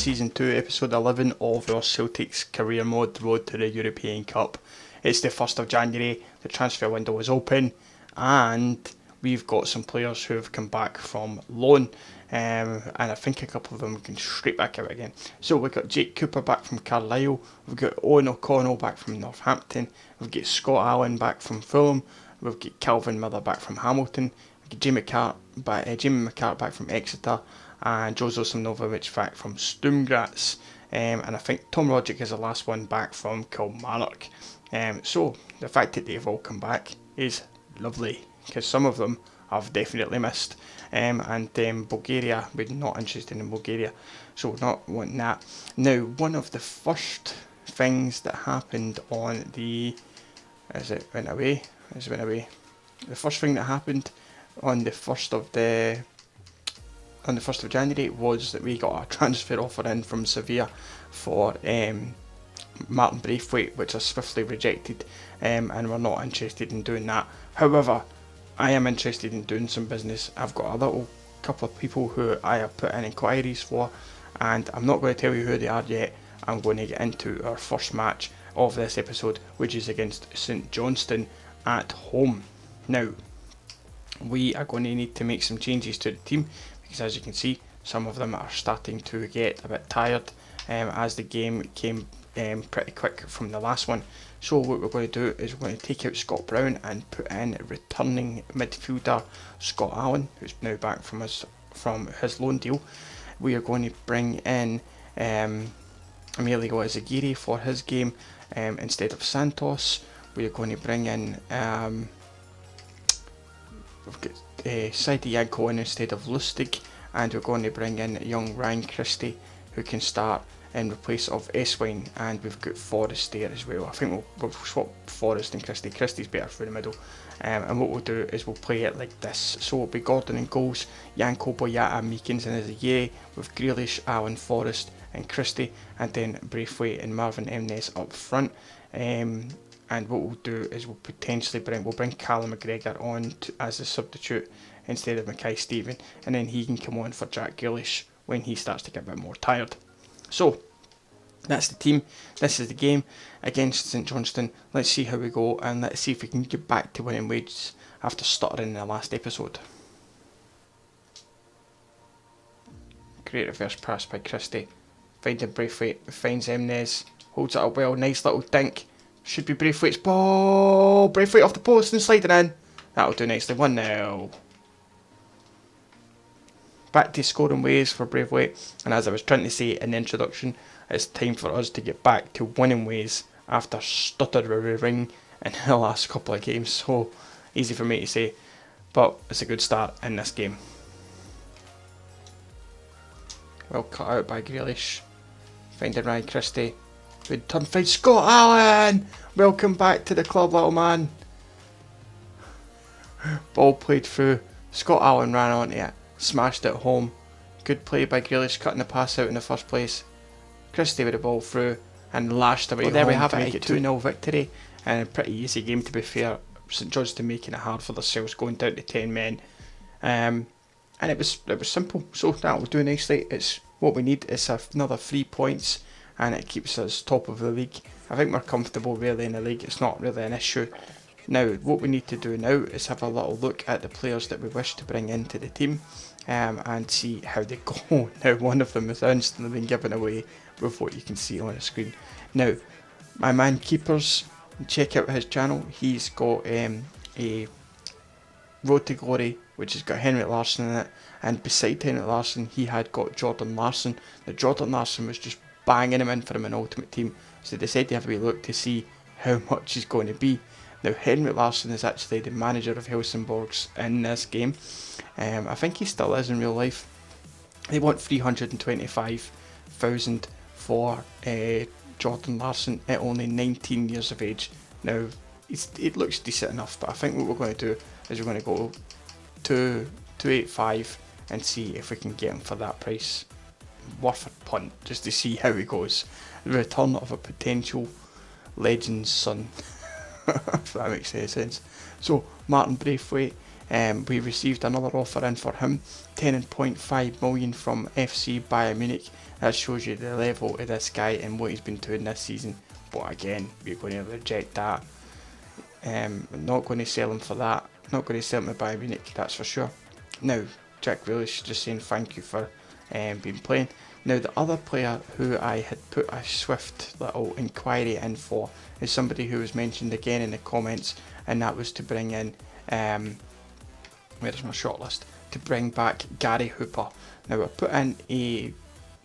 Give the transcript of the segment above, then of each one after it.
Season 2, Episode 11 of our Celtic's career mode, Road to the European Cup. It's the 1st of January, the transfer window is open, and we've got some players who have come back from loan, and I think a couple of them can straight back out again. So we've got Jake Cooper back from Carlisle, we've got Owen O'Connell back from Northampton, we've got Scott Allen back from Fulham, we've got Calvin Miller back from Hamilton, we've got Jamie McCart back from Exeter, and Jozo Samnovic back from Sturm Graz, and I think Tom Roderick is the last one back from Kilmarnock. So the fact that they've all come back is lovely, because some of them I've definitely missed, and Bulgaria, we're not interested in Bulgaria, so we're not wanting that. Now, one of the first things that happened on the, it went away. The first thing that happened on the 1st of January was that we got a transfer offer in from Sevilla for Martin Braithwaite, which I swiftly rejected, and we're not interested in doing that. However, I am interested in doing some business. I've got a little couple of people who I have put in inquiries for, and I'm not going to tell you who they are yet. I'm going to get into our first match of this episode, which is against St Johnstone at home. Now, we are going to need to make some changes to the team, because as you can see, some of them are starting to get a bit tired as the game came pretty quick from the last one. So what we're going to do is we're going to take out Scott Brown and put in returning midfielder Scott Allen, who's now back from his loan deal. We are going to bring in Emilio Ezagiri for his game instead of Santos. We are going to bring in we've got Saidi Yanko in instead of Lustig, and we're going to bring in young Ryan Christie, who can start in place of Eswine, and we've got Forrest there as well. I think we'll swap Forrest and Christie. Christie's better through the middle, and what we'll do is we'll play it like this. So it'll be Gordon in goals, Yanko, Boyata, Meekins and Ezagiri, with Grealish, Allen, Forrest and Christie, and then Braithwaite and Marvin Emnes up front. And what we'll do is we'll bring Callum McGregor on as a substitute instead of Mackay Stephen, and then he can come on for Jack Grealish when he starts to get a bit more tired. So that's the team. This is the game against St Johnstone. Let's see how we go, and let's see if we can get back to winning ways after stuttering in the last episode. Great reverse pass by Christie, finding Braithwaite, finds Emnes, holds it up well, nice little dink. Should be Braithwaite's ball. Braithwaite off the post and sliding in. That'll do nicely. 1-0. Back to scoring ways for Braithwaite. And as I was trying to say in the introduction, it's time for us to get back to winning ways after stuttering in the last couple of games. So easy for me to say, but it's a good start in this game. Well cut out by Grealish. Finding Ryan Christie. Good turn, find Scott Allen! Welcome back to the club, little man. Ball played through. Scott Allen ran onto it. Smashed it home. Good play by Grealish, cutting the pass out in the first place. Christie with the ball through and lashed away. Well, there we have it, a 2-0 victory. And a pretty easy game, to be fair. St Johnstone making it hard for themselves, going down to 10 men. And it was simple. So that will do nicely. It's what we need. It's another 3 points, and it keeps us top of the league. I think we're comfortable really in the league. It's not really an issue. Now, what we need to do now is have a little look at the players that we wish to bring into the team, and see how they go. Now, one of them has instantly been given away with what you can see on the screen. Now, my man Keepers, check out his channel. He's got a Road to Glory, which has got Henrik Larsson in it, and beside Henrik Larsson, he had got Jordan Larsson. Now, Jordan Larsson was just banging him in for him in Ultimate Team, so they decided to have a wee look to see how much he's going to be. Now, Henrik Larsson is actually the manager of Helsingborgs in this game. I think he still is in real life. They want 325,000 for Jordan Larsson at only 19 years of age. Now, it looks decent enough, but I think what we're going to do is we're going to go to 285 and see if we can get him for that price. Worth a punt, just to see how he goes. The return of a potential legend's son. If that makes any sense. So Martin Braithwaite, We received another offer in for him, 10.5 million from FC Bayern Munich. That shows you the level of this guy and what he's been doing this season. But again, we're going to reject that. Not going to sell him for that. Not going to sell him to Bayern Munich, that's for sure. Now, Jack Grealish just saying thank you for being playing. Now, the other player who I had put a swift little inquiry in for is somebody who was mentioned again in the comments, and that was to bring in, where's my shortlist? To bring back Gary Hooper. Now, I put in a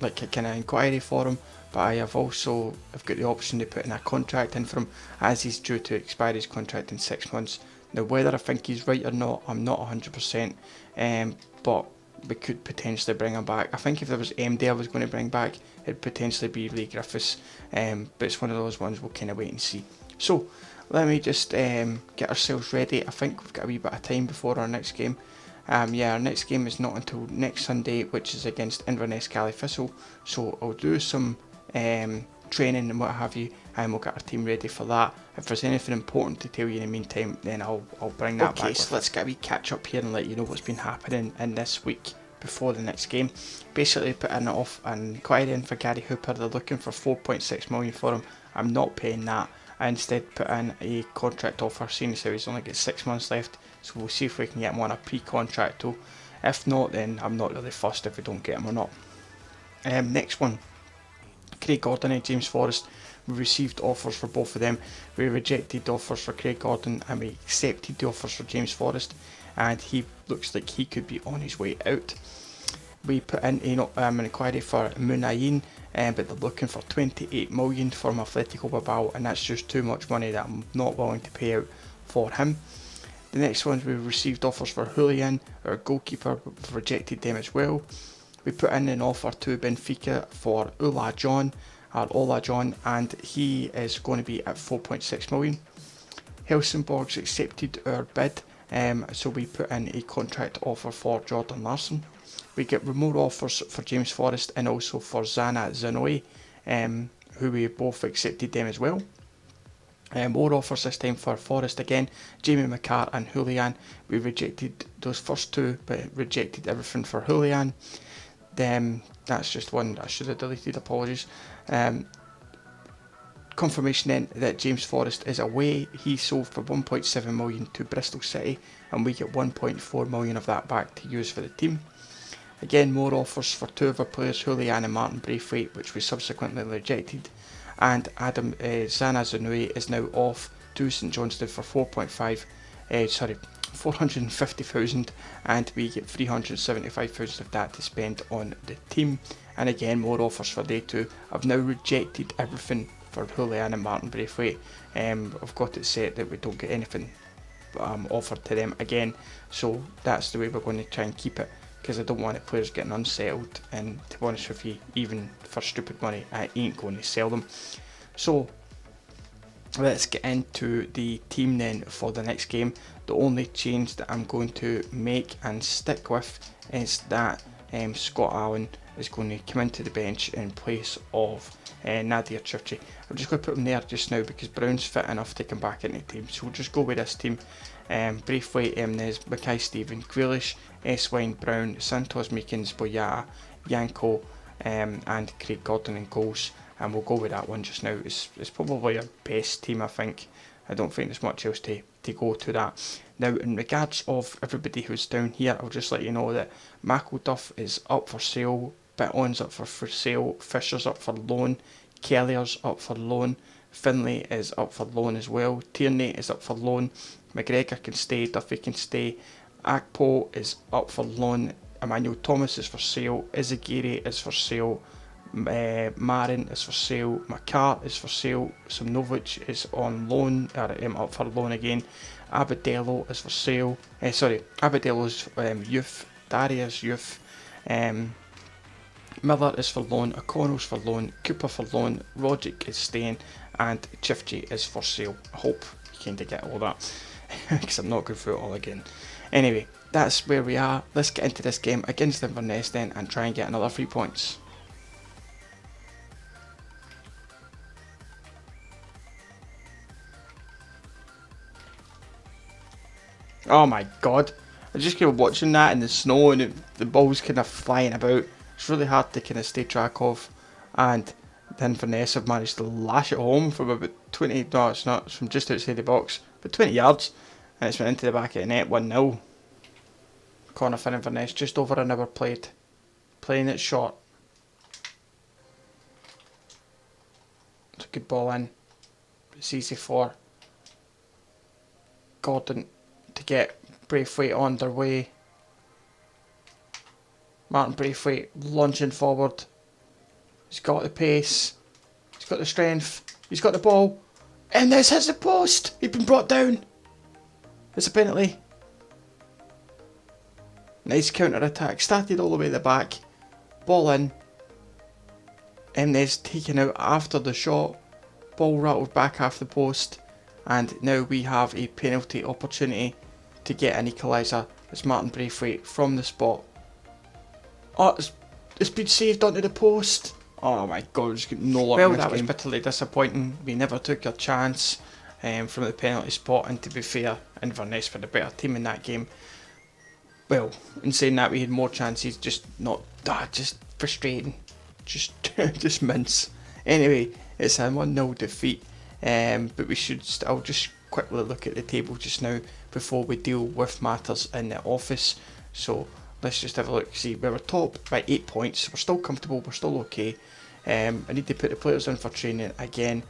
kind of inquiry for him, but I have also got the option to put in a contract in for him, as he's due to expire his contract in 6 months. Now, whether I think he's right or not, I'm not 100%, but we could potentially bring him back. I think if there was MD I was going to bring back, it'd potentially be Lee Griffiths, but it's one of those ones we'll kind of wait and see. So, let me just get ourselves ready. I think we've got a wee bit of time before our next game. Our next game is not until next Sunday, which is against Inverness Thistle. So I'll do some training and what have you, and we'll get our team ready for that. If there's anything important to tell you in the meantime, then I'll bring that back. Okay, so let's get a wee catch up here and let you know what's been happening in this week before the next game. Basically, put an inquiry in for Gary Hooper. They're looking for 4.6 million for him. I'm not paying that. I instead put in a contract offer, seeing as how he's only got 6 months left. So we'll see if we can get him on a pre-contract though. If not, then I'm not really fussed if we don't get him or not. Next one, Craig Gordon and James Forrest. We received offers for both of them. We rejected offers for Craig Gordon and we accepted the offers for James Forrest, and he looks like he could be on his way out. We put in an inquiry for Munayin, but they're looking for 28 million from Atletico Bilbao, and that's just too much money that I'm not willing to pay out for him. The next ones, we received offers for Julian, our goalkeeper, but we've rejected them as well. We put in an offer to Benfica for Ola John, and he is going to be at 4.6 million. Helsingborg's accepted our bid, so we put in a contract offer for Jordan Larsson. We get remote offers for James Forrest and also for Zana Zanoe, who we both accepted them as well. More offers this time for Forrest again, Jamie McCart and Julian. We rejected those first two, but rejected everything for Julian. That's just one that I should have deleted, apologies. Confirmation then that James Forrest is away. He sold for 1.7 million to Bristol City, and we get 1.4 million of that back to use for the team. Again, more offers for two of our players, Julian and Martin Braithwaite, which we subsequently rejected. And Adam Zana Zanui is now off to St Johnstone for 450,000, and we get 375,000 of that to spend on the team. And again, more offers for day two. I've now rejected everything for Julian and Martin Braithwaite. I've got it set that we don't get anything offered to them again, so that's the way we're going to try and keep it, because I don't want the players getting unsettled, and to be honest with you, even for stupid money, I ain't going to sell them. So let's get into the team then for the next game. The only change that I'm going to make and stick with is that Scott Allen is going to come into the bench in place of Nadir Churchy. I'm just going to put him there just now because Brown's fit enough to come back into the team, so we'll just go with this team. Braithwaite, Emnes, Mackay Stephen, Grealish, Eswine, Brown, Santos, Meekins, Boyata, Yanko, and Craig Gordon in goals, and we'll go with that one just now. It's probably our best team, I think. I don't think there's much else to go to that. Now, in regards of everybody who's down here, I'll just let you know that McElduff is up for sale, Biton's up for sale, Fisher's up for loan, Kellier's up for loan, Finlay is up for loan as well, Tierney is up for loan, McGregor can stay, Duffy can stay, Akpo is up for loan, Emmanuel Thomas is for sale, Izagiri is for sale, Marin is for sale, McCart is for sale, Simnovic is on loan, up for loan again, Abadello is for sale, Abadello's youth, Daria's youth, Miller is for loan, O'Connell's for loan, Cooper for loan, Roderick is staying, and Chifchi is for sale. I hope you kind of get all that, because I'm not going through it all again. Anyway, that's where we are. Let's get into this game against Inverness then and try and get another 3 points. Oh my god, I just kind of watching that in the snow and the ball's kind of flying about. It's really hard to kind of stay track of. And the Inverness have managed to lash it home from about 20, no it's not, it's from just outside the box, but 20 yards. And it's went into the back of the net, 1-0. Corner for Inverness, just over an hour played. Playing it short. It's a good ball in. It's easy for Gordon to get Braithwaite on their way. Martin Braithwaite lunging forward. He's got the pace. He's got the strength. He's got the ball. And this hits the post. He's been brought down. It's a penalty. Nice counter attack. Started all the way at the back. Ball in. Emnes taken out after the shot. Ball rattled back half the post. And now we have a penalty opportunity to get an equaliser. It's Martin Braithwaite from the spot. Oh, it's been saved onto the post. Oh my god, just got no luck. Well, that was bitterly disappointing. We never took a chance from the penalty spot, and to be fair, Inverness were the better team in that game. Well, in saying that, we had more chances, just frustrating. Just mince. Anyway, it's a 1-0 defeat, but we should I'll just quickly look at the table just now before we deal with matters in the office. So let's just have a look. See, we were top by 8 points. We're still comfortable, we're still okay. I need to put the players in for training again.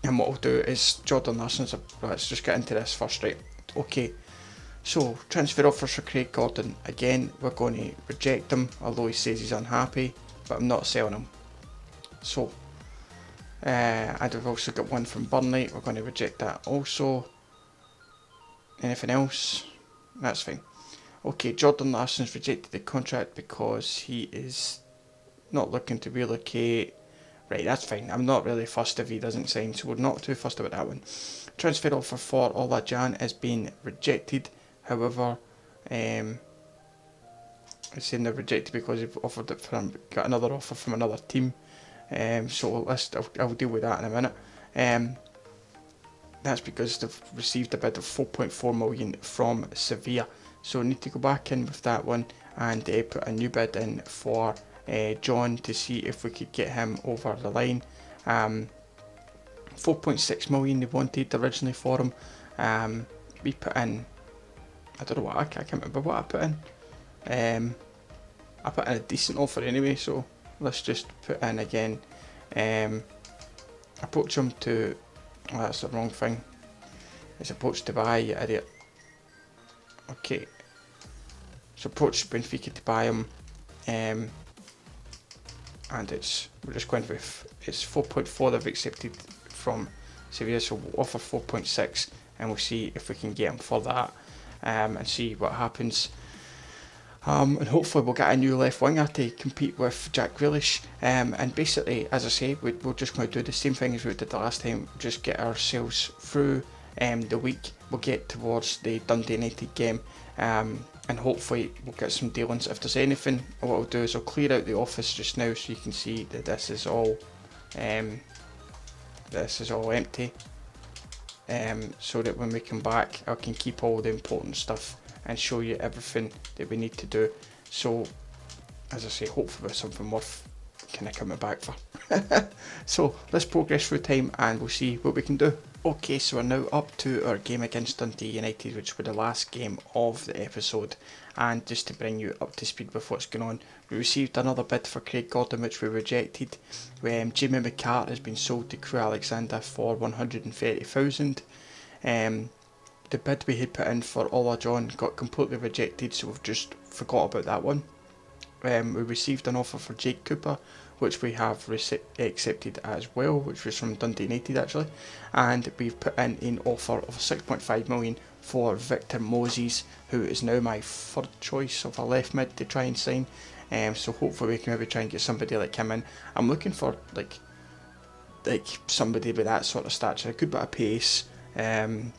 And what I'll do is Jordan Larson's. Let's just get into this first, right? Okay. So transfer offers for Craig Gordon. Again, we're going to reject him, although he says he's unhappy, but I'm not selling him. So, and we've also got one from Burnley. We're going to reject that also. Anything else? That's fine. Okay, Jordan Larson's rejected the contract because he is not looking to relocate. Right, that's fine. I'm not really fussed if he doesn't sign, so we're not too fussed about that one. Transfer offer for Ola Jan has been rejected. However, it's saying they're rejected because they've offered it for him, got another offer from another team. So I'll deal with that in a minute. That's because they've received a bid of 4.4 million from Sevilla. So I need to go back in with that one and put a new bid in for John to see if we could get him over the line. 4.6 million they wanted originally for him. We put in, I don't know what, I can't remember what I put in. I put in a decent offer anyway, so let's just put in again. Approach him to, oh, that's the wrong thing. It's approach to buy, you idiot. Okay. So approach Benfica to buy him. And we're just going with, it's 4.4 they've accepted from Sevilla, so we'll offer 4.6 and we'll see if we can get him for that, and see what happens. And hopefully we'll get a new left winger to compete with Jack Grealish. And basically, as I say, we're just going to do the same thing as we did the last time, just get ourselves through the week. We'll get towards the Dundee United game, and hopefully we'll get some dealings. If there's anything, what I'll do is I'll clear out the office just now so you can see that this is all empty, so that when we come back I can keep all the important stuff and show you everything that we need to do. So as I say, hopefully with something worth kind of coming back for. So let's progress through time and we'll see what we can do. Okay, so we're now up to our game against Dundee United, which was the last game of the episode. And just to bring you up to speed with what's going on, we received another bid for Craig Gordon, which we rejected. Jamie McCart has been sold to Crew Alexander for 130,000. The bid we had put in for Ola John got completely rejected, so we've just forgot about that one. We received an offer for Jake Cooper, which we have accepted as well, which was from Dundee United actually, and we've put in an offer of 6.5 million for Victor Moses, who is now my third choice of a left mid to try and sign. So hopefully we can maybe try and get somebody like him in. I'm looking for like somebody with that sort of stature, a good bit of pace, and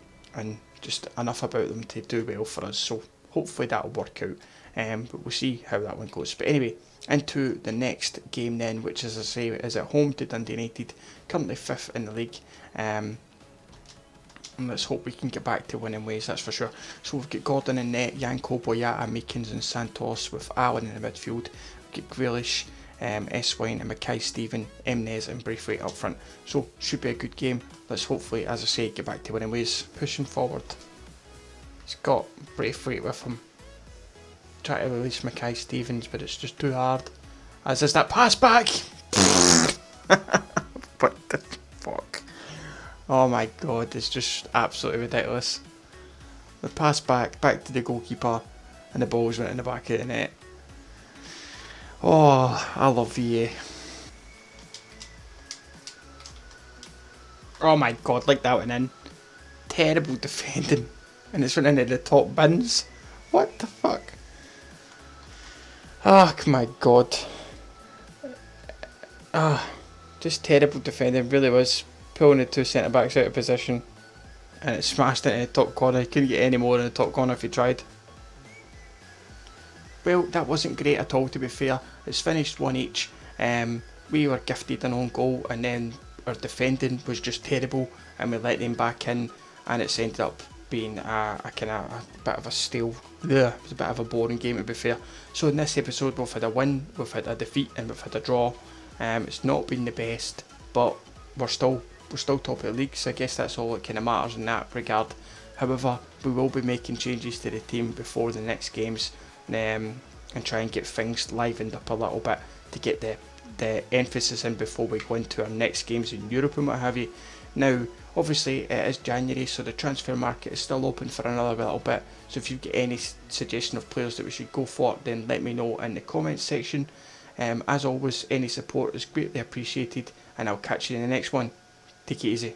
just enough about them to do well for us. So hopefully that'll work out. But we'll see how that one goes. But anyway, into the next game then, which as I say is at home to Dundee United, currently 5th in the league. And let's hope we can get back to winning ways, that's for sure. So we've got Gordon in net, Yanko, Boyata, Meekins and Santos, with Allen in the midfield. We've got Grealish, Eswine and Mackay-Steven, Emnes and Braithwaite up front. So should be a good game. Let's hopefully, as I say, get back to winning ways. Pushing forward. He's got Braithwaite with him. Try to release Mackay-Stevens, but it's just too hard. As is that pass back! What the fuck? Oh my god, it's just absolutely ridiculous. The pass back to the goalkeeper, and the ball's went in the back of the net. Oh, I love VA. Oh my god, like that went in. Terrible defending. And it's went into the top bins. What the fuck? Oh my god. Just terrible defending, really was. Pulling the two centre backs out of position. And it smashed into the top corner. You couldn't get any more in the top corner if you tried. Well, that wasn't great at all, to be fair. It's finished 1 each. We were gifted an own goal, and then our defending was just terrible, and we let them back in, and it's ended up being a bit of a stale. Yeah, it was a bit of a boring game, to be fair. So in this episode, we've had a win, we've had a defeat, and we've had a draw. It's not been the best, but we're still top of the league, so I guess that's all that kind of matters in that regard. However, we will be making changes to the team before the next games, and try and get things livened up a little bit to get the emphasis in before we go into our next games in Europe and what have you. Now, obviously it is January, so the transfer market is still open for another little bit, so if you've got any suggestion of players that we should go for, then let me know in the comments section. As always, any support is greatly appreciated, and I'll catch you in the next one. Take it easy.